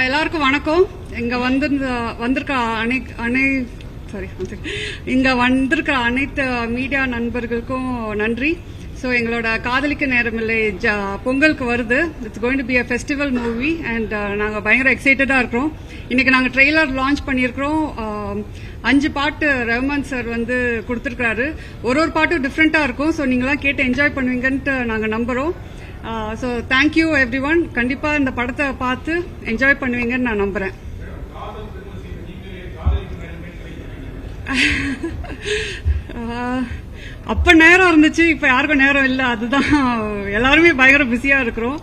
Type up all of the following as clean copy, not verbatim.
எல்லாருக்கும் வணக்கம். இங்க வந்திருக்க இங்க வந்திருக்க அனைத்து மீடியா நண்பர்களுக்கும் நன்றி. ஸோ எங்களோட காதலிக்க நேரமில்லை பொங்கலுக்கு வருது. It's going to be a festival movie and நாங்கள் பயங்கர எக்ஸைட்டடாக இருக்கிறோம். இன்னைக்கு நாங்கள் ட்ரெய்லர் லான்ச் பண்ணியிருக்கிறோம். 5 பாட்டு ரஹ்மான் சார் கொடுத்துருக்காரு. ஒரு பாட்டும் டிஃப்ரெண்ட்டாக இருக்கும். ஸோ நீங்களாம் கேட்டு என்ஜாய் பண்ணுவீங்கன்ட்டு நாங்கள் நம்புகிறோம். So thank you every one. கண்டிப்பாக இந்த படத்தை பார்த்து என்ஜாய் பண்ணுவீங்கன்னு நான் நம்புகிறேன். அப்ப நேரம் இருந்துச்சு, இப்ப யாருக்கும் நேரம் இல்லை. அதுதான் எல்லாருமே பயங்கர பிஸியா இருக்கிறோம்.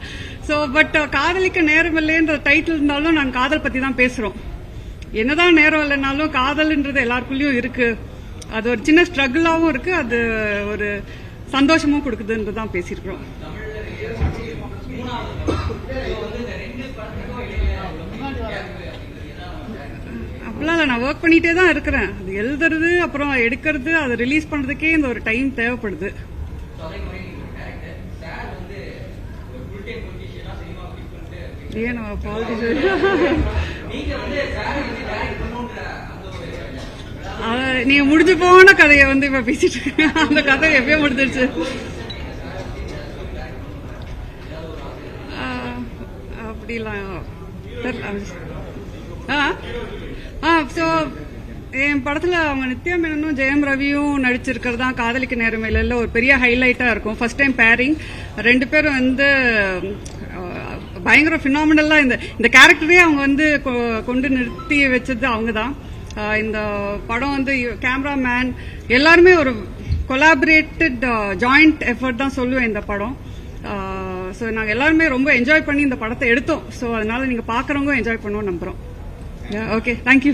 ஸோ பட் காதலிக்க நேரம் இல்லைன்ற டைட்டில் இருந்தாலும் நாங்கள் காதல் பத்தி தான் பேசுறோம். என்னதான் நேரம் இல்லைனாலும் காதல்ன்றது எல்லாருக்குள்ளயும் இருக்கு. அது ஒரு சின்ன ஸ்ட்ரகிளாவும் இருக்கு, அது ஒரு சந்தோஷமும் கொடுக்குதுன்றது தான் பேசியிருக்கிறோம். அப்படிலாம் இல்லை, நான் ஒர்க் பண்ணிட்டே தான் இருக்கிறேன். அது எழுதுறது அப்புறம் எடுக்கிறது அதை ரிலீஸ் பண்றதுக்கே இந்த ஒரு டைம் தேவைப்படுது. நீங்க முடிஞ்சு போன கதையை இப்ப பேசிட்டு இருக்க, அந்த கதை எப்பயோ முடிஞ்சிருச்சு. அப்படிலாம் ஸோ என் படத்துல அவங்க நித்யா மேனனும் ஜெயம் ரவியும் நடிச்சிருக்கிறதா காதலிக்க நேரமில்லைல ஒரு பெரிய ஹைலைட்டா இருக்கும். First time bearing. 2 பேரும் பயங்கர பினாமினலா இந்த கேரக்டரே அவங்க கொண்டு நிறுத்தி வச்சது அவங்க தான். இந்த படம் கேமராமேன் எல்லாருமே ஒரு கொலாபரேட்டட் ஜாயிண்ட் எஃபர்ட் தான் சொல்லுவேன் இந்த படம். ஸோ நாங்கள் எல்லாருமே ரொம்ப என்ஜாய் பண்ணி இந்த படத்தை எடுத்தோம். ஸோ அதனால நீங்க பாக்குறவங்க என்ஜாய் பண்ணுவோம் நம்புறோம். Okay, thank you.